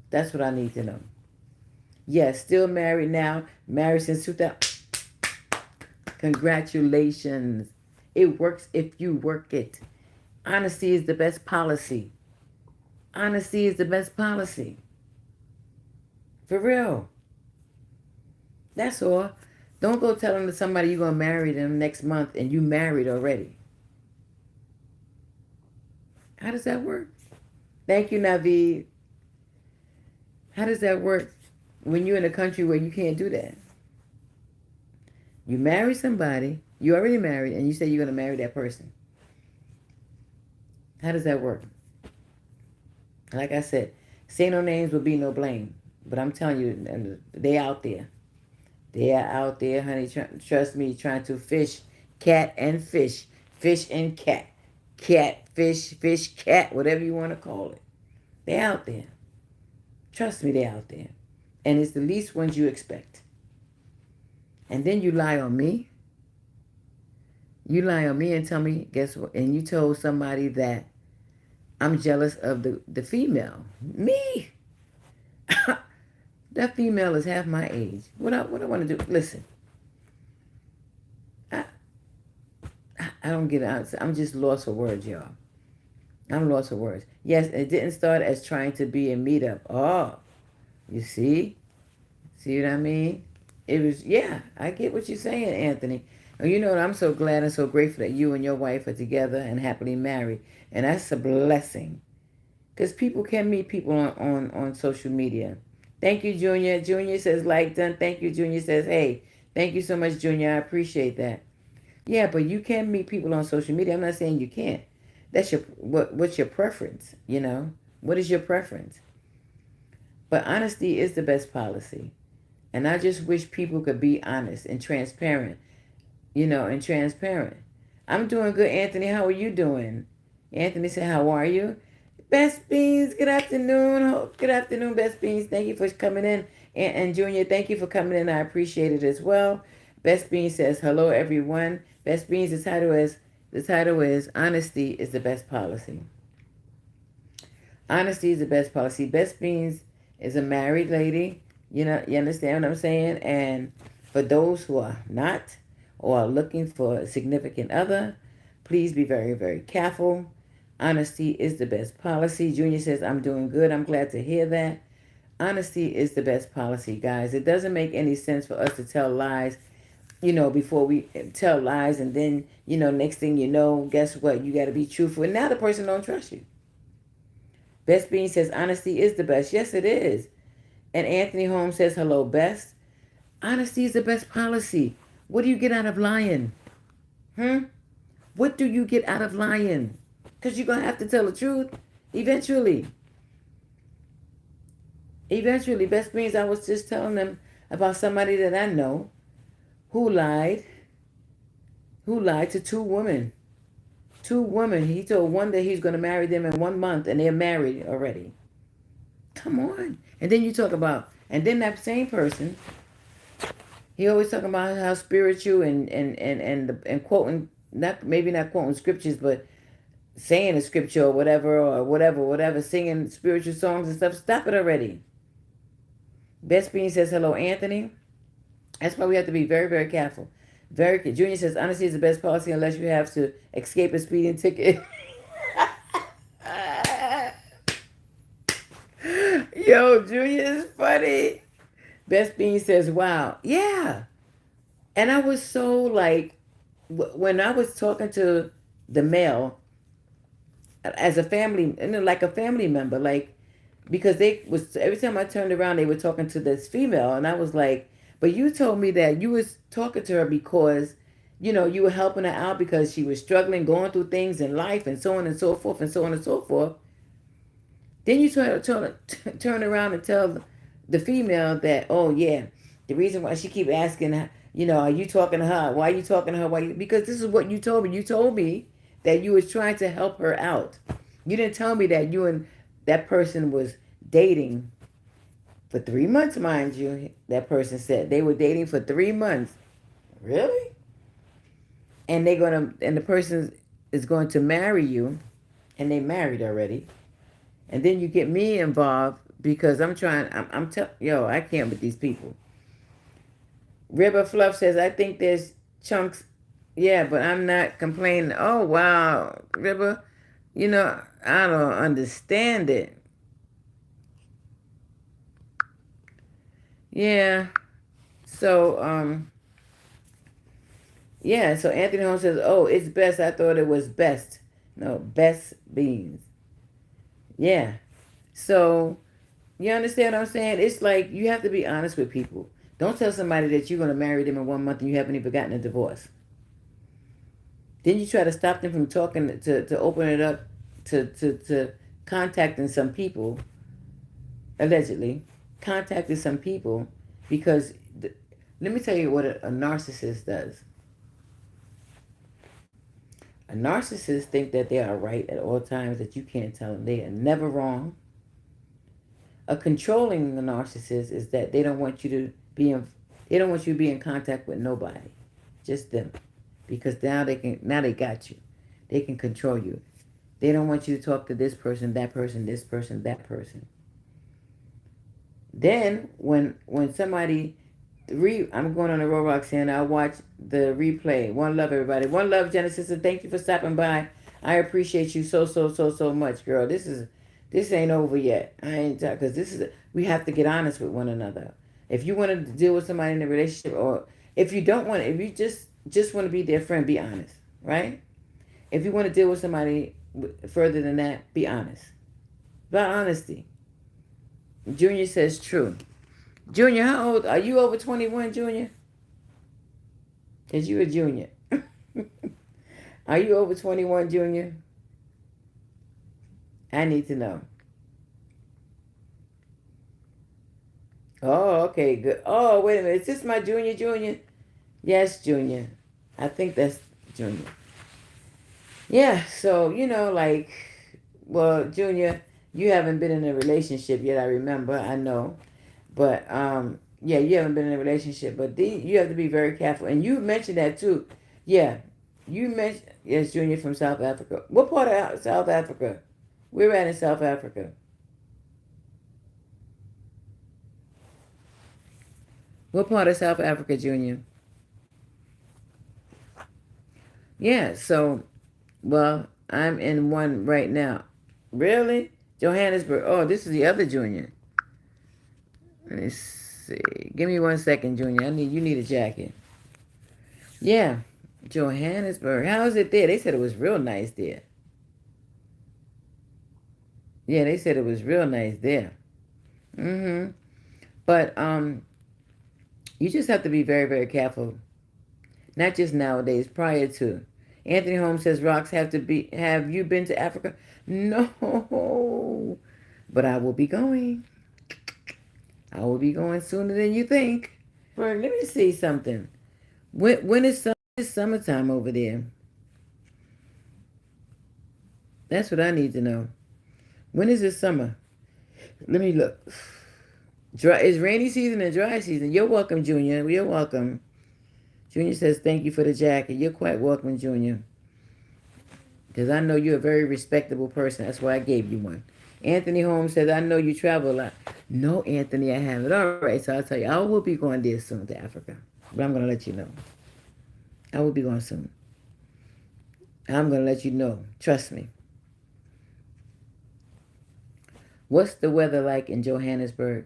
That's what I need to know. Yes, still married now. Married since 2000. Congratulations. It works if you work it. Honesty is the best policy. Honesty is the best policy. For real. That's all. Don't go telling somebody you're going to marry them next month and you married already. How does that work? Thank you, Naveed. How does that work when you're in a country where you can't do that? You marry somebody, you already married, and you say you're going to marry that person. How does that work? Like I said, say no names will be no blame. But I'm telling you, they out there. They are out there, honey. Trust me, trying to fish, cat and fish, fish and cat, fish, cat, whatever you want to call it. They out there. Trust me, they out there. And it's the least ones you expect. And then you lie on me. You lie on me and tell me, guess what? And you told somebody that I'm jealous of the female. Me. That female is half my age. What I want to do? Listen, I don't get it. I'm just lost for words, y'all. I'm lost for words. Yes, it didn't start as trying to be a meetup. Oh, you see? See what I mean? It was, yeah, I get what you're saying, Anthony. And you know what? I'm so glad and so grateful that you and your wife are together and happily married. And that's a blessing. Because people can meet people on social media. Thank you, Junior. Junior says, like done. Thank you, Junior says, hey, thank you so much, Junior. I appreciate that. Yeah, but you can meet people on social media. I'm not saying you can't. That's what's your preference, you know? What is your preference? But honesty is the best policy. And I just wish people could be honest and transparent, you know, and transparent. I'm doing good, Anthony. How are you doing? Anthony said, how are you? Best Beans, good afternoon. Good afternoon, Best Beans. Thank you for coming in. And Junior, thank you for coming in. I appreciate it as well. Best Beans says, hello, everyone. Best Beans, the title is Honesty is the Best Policy. Honesty is the best policy. Best Beans is a married lady. You know, you understand what I'm saying? And for those who are not or are looking for a significant other, please be very, very careful. Honesty is the best policy. Junior says, I'm doing good. I'm glad to hear that. Honesty is the best policy, guys. It doesn't make any sense for us to tell lies, you know, before we tell lies. And then, you know, next thing you know, guess what? You got to be truthful. And now the person don't trust you. Best Bean says, honesty is the best. Yes, it is. And Anthony Holmes says, hello, Best. Honesty is the best policy. What do you get out of lying? What do you get out of lying? Because you're going to have to tell the truth eventually. Eventually, Best Beans, I was just telling them about somebody that I know who lied to two women. Two women. He told one that he's going to marry them in 1 month, and they're married already. Come on. And then you talk about, and then that same person, he always talking about how spiritual and quoting, maybe not quoting scriptures, but saying a scripture or whatever, singing spiritual songs and stuff. Stop it already. Best Bean says, hello, Anthony. That's why we have to be very, very careful. Junior says, honesty is the best policy unless you have to escape a speeding ticket. Yo, Junior is funny. Best Bean says, wow. Yeah. And I was so like, when I was talking to the male as a family, like a family member, like, because every time I turned around, they were talking to this female. And I was like, but you told me that you was talking to her because, you know, you were helping her out because she was struggling, going through things in life and so on and so forth and so on and so forth. Then you turn around and tell the female that, oh, yeah, the reason why she keep asking, you know, are you talking to her? Why are you talking to her? Because this is what you told me. You told me that you was trying to help her out. You didn't tell me that you and that person was dating for 3 months, mind you. That person said they were dating for 3 months. Really? And the person is going to marry you, and they married already. And then you get me involved because I can't with these people. River Fluff says, I think there's chunks. Yeah, but I'm not complaining. Oh, wow, River, you know, I don't understand it. Yeah. So, so Anthony Holmes says, oh, it's best. I thought it was best. No, Best Beans. Yeah. So you understand what I'm saying? It's like you have to be honest with people. Don't tell somebody that you're going to marry them in 1 month and you haven't even gotten a divorce. Then you try to stop them from talking to open it up to contacting some people, allegedly, contacting some people because let me tell you what a narcissist does. A narcissist think that they are right at all times, that you can't tell them they are never wrong. A controlling narcissist is that they don't want you to they don't want you to be in contact with nobody, just them, because now they got you. They can control you. They don't want you to talk to this person, this person, that person. Then when somebody I'm going on a Roblox and I watch the replay. One love, everybody. One love, Genesis, and thank you for stopping by. I appreciate you so much, girl. This ain't over yet. I ain't because we have to get honest with one another. If you want to deal with somebody in a relationship, or if you don't want, if you just want to be their friend, be honest, right? If you want to deal with somebody further than that, be honest. About honesty. Junior says true. Junior, how old are you? Over 21, Junior? Because you a junior. Are you over 21, Junior? I need to know. Oh, okay, good. Oh, wait a minute. Is this my junior? Yes, Junior. I think that's Junior. Yeah, so, like, well, Junior, you haven't been in a relationship yet, I remember. I know. But, yeah, you haven't been in a relationship. But you have to be very careful. And you mentioned that, too. Yeah, you mentioned, yes, Junior from South Africa. What part of South Africa? We're at in South Africa. What part of South Africa, Junior? Yeah, so, well, I'm in one right now. Really? Johannesburg. Oh, this is the other Junior. Let me see. Give me 1 second, Junior. You need a jacket. Yeah, Johannesburg. How's it there? They said it was real nice there. Yeah, they said it was real nice there. Mm-hmm. But you just have to be very, very careful. Not just nowadays, prior to. Anthony Holmes says rocks have you been to Africa? No. But I will be going. I will be going sooner than you think. Let me see something. When is summertime over there? That's what I need to know. When is it summer? Let me look. Dry is rainy season and dry season. You're welcome, Junior. You're welcome. Junior says thank you for the jacket. You're quite welcome, Junior. Because I know you're a very respectable person. That's why I gave you one. Anthony Holmes says, I know you travel a lot. No, Anthony, I haven't. All right, so I'll tell you, I will be going there soon to Africa. But I'm going to let you know. I will be going soon. I'm going to let you know. Trust me. What's the weather like in Johannesburg?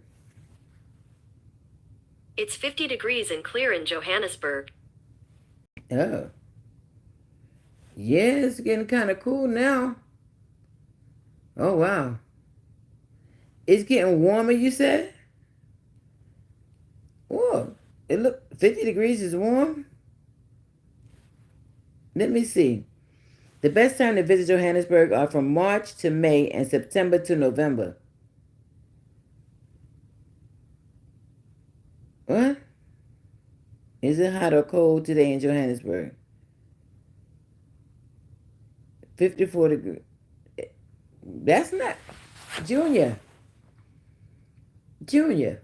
It's 50 degrees and clear in Johannesburg.
Oh. Yeah, it's getting kind of cool now. Oh, wow. It's getting warmer, you said? Whoa. It look 50 degrees is warm? Let me see. The best time to visit Johannesburg are from March to May and September to November. What? Is it hot or cold today in Johannesburg? 54 degrees. That's not. Junior. Junior.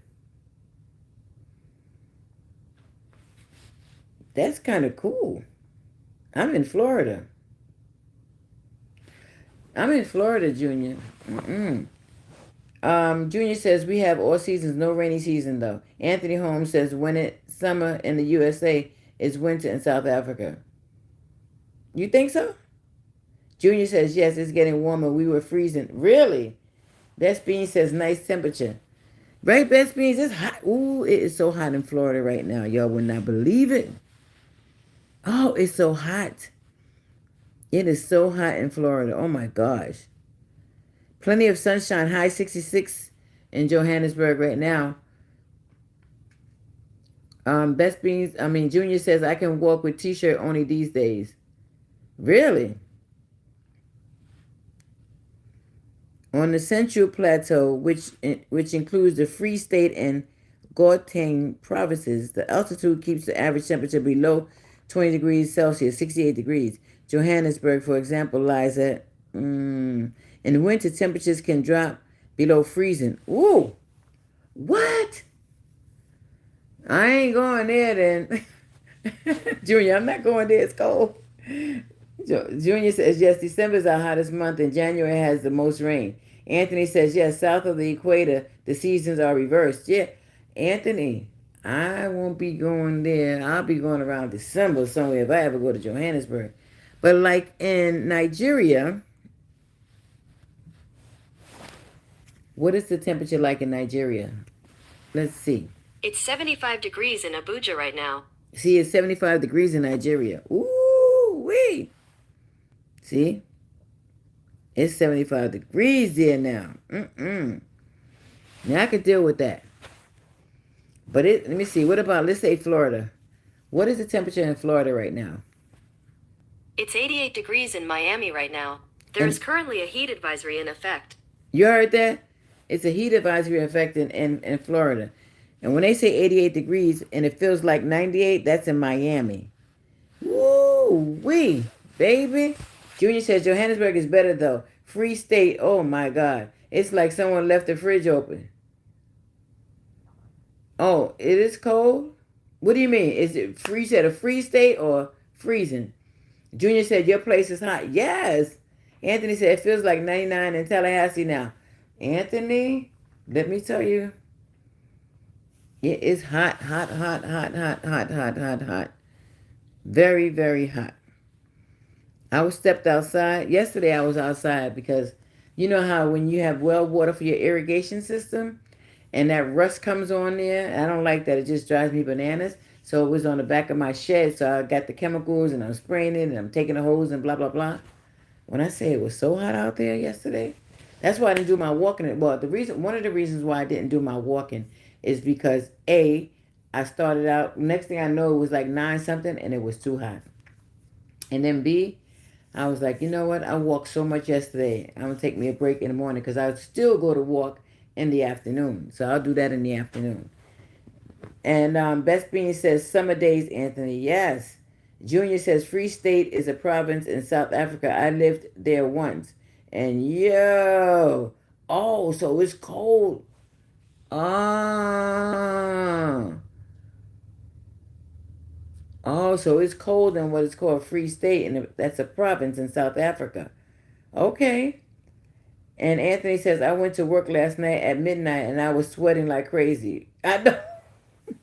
That's kind of cool. I'm in Florida. Junior. Mm-mm. Junior says we have all seasons, no rainy season though. Anthony Holmes says when it's summer in the USA, it's winter in South Africa. You think so? Junior says yes, it's getting warmer. We were freezing. Really? Best Bean says nice temperature. Right, Best Beans? It's hot. Ooh, it is so hot in Florida right now. Y'all would not believe it. Oh, it's so hot. It is so hot in Florida. Oh my gosh. Plenty of sunshine, high 66 in Johannesburg right now. Best Beans, Junior says, I can walk with t-shirt only these days. Really? On the Central Plateau, which includes the Free State and Gauteng provinces, the altitude keeps the average temperature below 20 degrees Celsius, 68 degrees. Johannesburg, for example, lies at, in winter, temperatures can drop below freezing. Ooh, what? I ain't going there then. Junior, I'm not going there. It's cold. Junior says, yes, December is our hottest month and January has the most rain. Anthony says, yes, south of the equator, the seasons are reversed. Yeah, Anthony, I won't be going there. I'll be going around December somewhere if I ever go to Johannesburg. But like in Nigeria, what is the temperature like in Nigeria? Let's see.
It's 75 degrees in Abuja right now.
See, it's 75 degrees in Nigeria. Ooh, wee. See? It's 75 degrees there now. Now I can deal with that. But let me see. What about, let's say Florida. What is the temperature in Florida right now?
It's 88 degrees in Miami right now. There is currently a heat advisory in effect.
You heard that? It's a heat advisory in effect in Florida. And when they say 88 degrees and it feels like 98, that's in Miami. Woo wee, baby. Junior says Johannesburg is better though. Free State, oh my God. It's like someone left the fridge open. Oh, it is cold? What do you mean? Is it freeze at a free state or freezing? Junior said your place is hot. Yes. Anthony said it feels like 99 in Tallahassee now. Anthony, let me tell you. It is hot, hot, hot, hot, hot, hot, hot, hot, hot. Very, very hot. I stepped outside. Yesterday I was outside because you know how when you have well water for your irrigation system and that rust comes on there, I don't like that. It just drives me bananas. So it was on the back of my shed. So I got the chemicals and I'm spraying it and I'm taking the hose and blah, blah, blah. When I say it was so hot out there yesterday, that's why I didn't do my walking. Well, one of the reasons why I didn't do my walking is because I started out, next thing I know, it was like 9 something and it was too hot. And then B, I was like, you know what? I walked so much yesterday. I'm going to take me a break in the morning because I would still go to walk in the afternoon. So I'll do that in the afternoon. And Best Bean says, summer days, Anthony. Yes. Junior says, Free State is a province in South Africa. I lived there once. And yo, oh, so it's cold. Oh, so it's cold in what is called Free State, and that's a province in South Africa. Okay. And Anthony says, I went to work last night at midnight, and I was sweating like crazy. I know.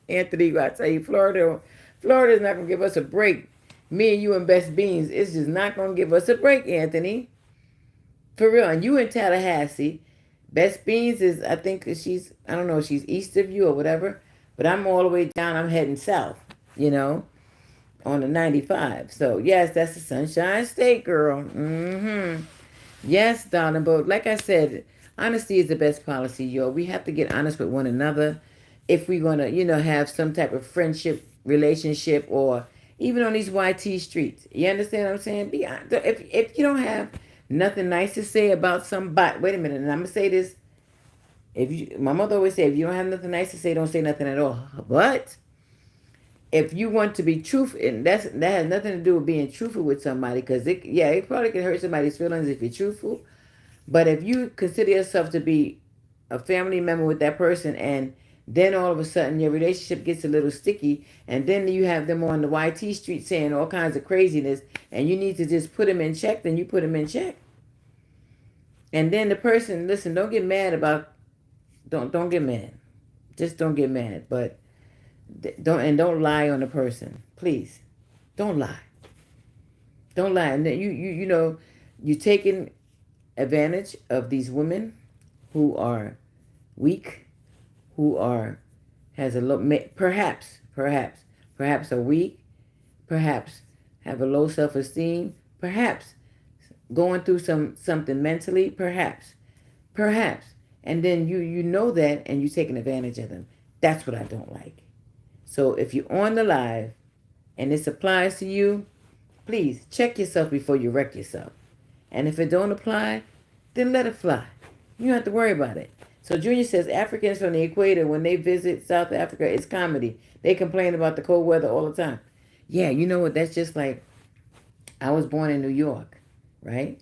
Anthony, I tell you, Florida's not going to give us a break. Me and you and Best Beans, it's just not going to give us a break, Anthony. For real. And you in Tallahassee. Best Beans is, I think she's east of you or whatever. But I'm all the way down. I'm heading south, on the 95. So, yes, that's the Sunshine State, girl. Yes, darling. But like I said, honesty is the best policy, yo. We have to get honest with one another if we're going to, have some type of friendship, relationship, or even on these YT streets. You understand what I'm saying? Be honest. If you don't have nothing nice to say about somebody, wait a minute, and I'm going to say this. My mother always said, if you don't have nothing nice to say, don't say nothing at all. But if you want to be truthful, and that has nothing to do with being truthful with somebody, because it probably can hurt somebody's feelings if you're truthful. But if you consider yourself to be a family member with that person, and then all of a sudden your relationship gets a little sticky, and then you have them on the YT street saying all kinds of craziness, and you need to just put them in check, then you put them in check. And then the person, listen, don't get mad about, don't get mad. Just don't get mad. But don't lie on the person. Please. Don't lie. Don't lie. And then you're taking advantage of these women who are weak, who has a low, perhaps are weak, perhaps have a low self-esteem, perhaps going through something mentally, perhaps. Perhaps. And then you know that and you're taking advantage of them. That's what I don't like. So if you're on the live and this applies to you, please check yourself before you wreck yourself. And if it don't apply, then let it fly. You don't have to worry about it. So Junior says Africans from the equator, when they visit South Africa, it's comedy. They complain about the cold weather all the time. Yeah, you know what? That's just like I was born in New York, right?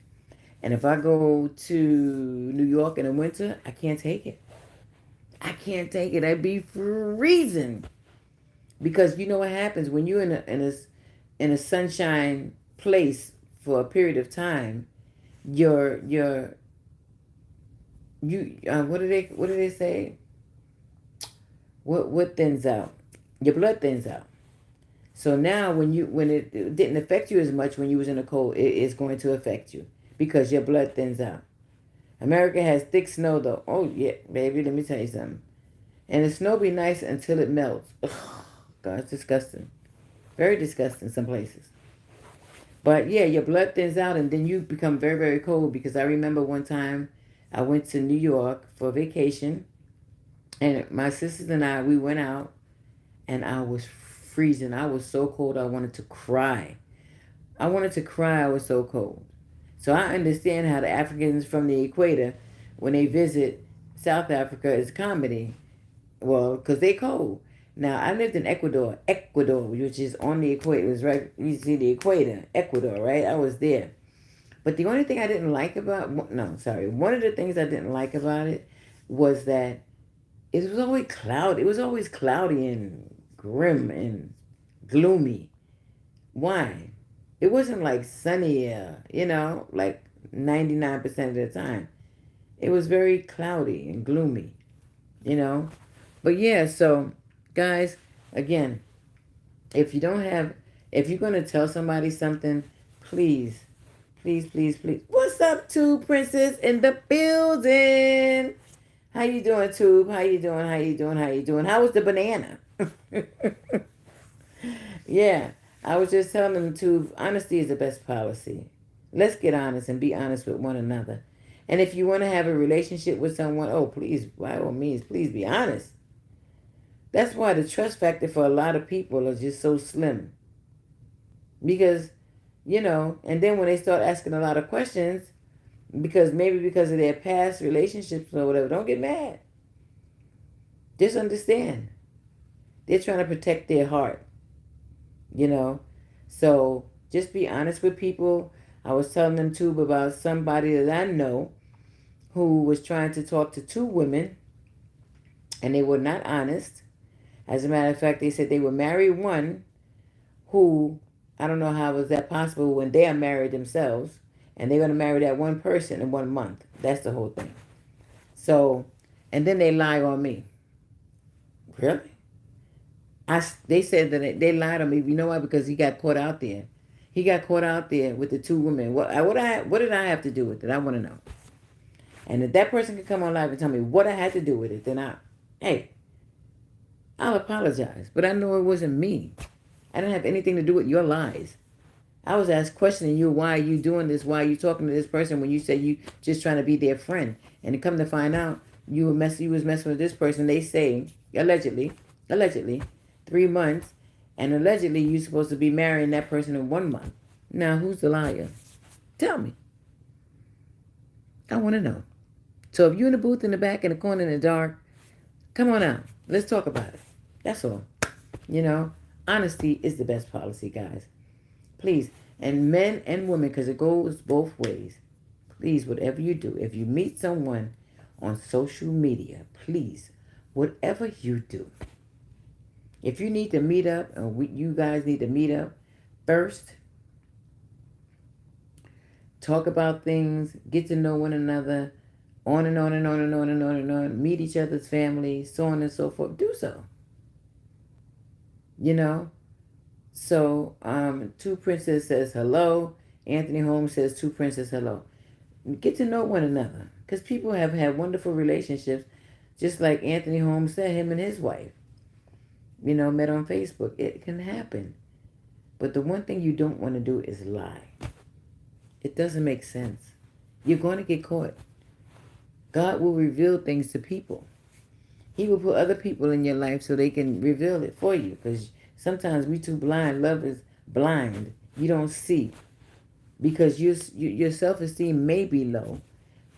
And if I go to New York in the winter, I can't take it. I can't take it. I'd be freezing. Because you know what happens when you're in a sunshine place for a period of time, your you what do they say? What thins out? Your blood thins out. So now when it didn't affect you as much when you was in the cold, it is going to affect you because your blood thins out. America has thick snow though. Oh yeah, baby, let me tell you something. And the snow be nice until it melts. Ugh, God, it's disgusting. Very disgusting some places. But yeah, your blood thins out and then you become very, very cold because I remember one time I went to New York for vacation and my sisters and we went out and I was freezing. I was so cold I wanted to cry. I wanted to cry. I was so cold. So I understand how the Africans from the equator, when they visit South Africa, is comedy. Well, because they cold. Now, I lived in Ecuador, which is on the equator. It was right, you see the equator, Ecuador, right? I was there. But the only thing I didn't like about, no, sorry. One of the things I didn't like about it was that it was always cloudy. It was always cloudy and grim and gloomy. Why? It wasn't like sunny, like 99% of the time. It was very cloudy and gloomy, you know. But yeah, so guys, again, if you're going to tell somebody something, please, please, please, please. What's up, Tube Princess in the building? How you doing, Tube? How you doing? How you doing? How you doing? How was the banana? Yeah, I was just telling them, Tube, honesty is the best policy. Let's get honest and be honest with one another. And if you want to have a relationship with someone, oh, please, by all means, please be honest. That's why the trust factor for a lot of people is just so slim. Because, and then when they start asking a lot of questions, because of their past relationships or whatever, don't get mad. Just understand. They're trying to protect their heart, So just be honest with people. I was telling them too about somebody that I know who was trying to talk to two women and they were not honest. As a matter of fact, they said they would marry one who, I don't know how was that possible when they are married themselves and they're going to marry that one person in 1 month. That's the whole thing. So, and then they lie on me. Really? They said that they lied on me. You know why? Because he got caught out there. He got caught out there with the two women. What did I have to do with it? I want to know. And if that person could come on live and tell me what I had to do with it, then I'll apologize. But I know it wasn't me. I didn't have anything to do with your lies. I was asked questioning you, why are you doing this? Why are you talking to this person when you said you just trying to be their friend? And to come to find out, you was messing with this person. They say, allegedly, 3 months, and allegedly you're supposed to be marrying that person in 1 month. Now, who's the liar? Tell me. I want to know. So if you're in the booth in the back, in the corner, in the dark, come on out. Let's talk about it. That's all. Honesty is the best policy, guys. Please. And men and women, because it goes both ways. Please, whatever you do, if you meet someone on social media, please, whatever you do, if you need to meet up, or you guys need to meet up, first, talk about things, get to know one another, on and on and on and on and on and on, meet each other's families, so on and so forth. Do so. So, Two Princess says hello. Anthony Holmes says Two Princess hello. Get to know one another. Because people have had wonderful relationships, just like Anthony Holmes said, him and his wife. Met on Facebook. It can happen. But the one thing you don't want to do is lie. It doesn't make sense. You're going to get caught. God will reveal things to people. He will put other people in your life so they can reveal it for you. Because sometimes we too blind. Love is blind. You don't see. Because your self-esteem may be low.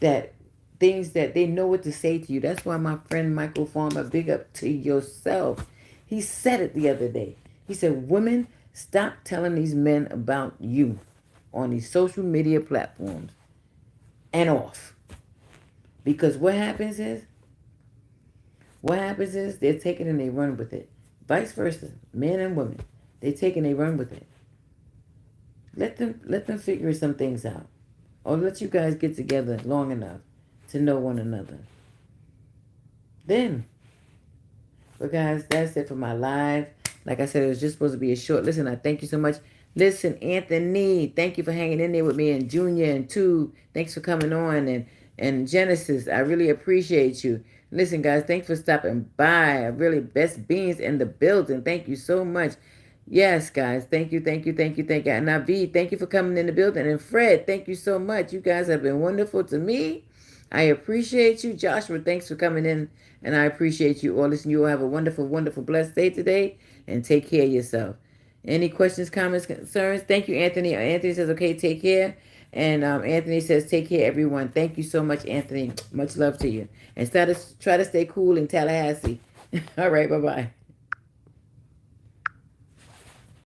That things that they know what to say to you. That's why my friend Michael Farmer, big up to yourself. He said it the other day. He said, women, stop telling these men about you on these social media platforms and off. Because what happens is they're taking and they run with it. Vice versa, men and women. They take and they run with it. Let them figure some things out. Or let you guys get together long enough to know one another. Then, but guys, that's it for my live. Like I said, it was just supposed to be a short. Listen, I thank you so much. Listen, Anthony, thank you for hanging in there with me, and Junior and Two, thanks for coming on, and Genesis, I really appreciate you. Listen, guys, thanks for stopping by. Really, best beings in the building. Thank you so much. Yes, guys, thank you. And Naveed, thank you for coming in the building. And Fred, thank you so much. You guys have been wonderful to me. I appreciate you. Joshua, thanks for coming in, and I appreciate you all. Listen, you all have a wonderful, wonderful, blessed day today, and take care of yourself. Any questions, comments, concerns? Thank you, Anthony. Anthony says, okay, take care. And Anthony says, take care, everyone. Thank you so much, Anthony. Much love to you. And try to stay cool in Tallahassee. All right, bye-bye.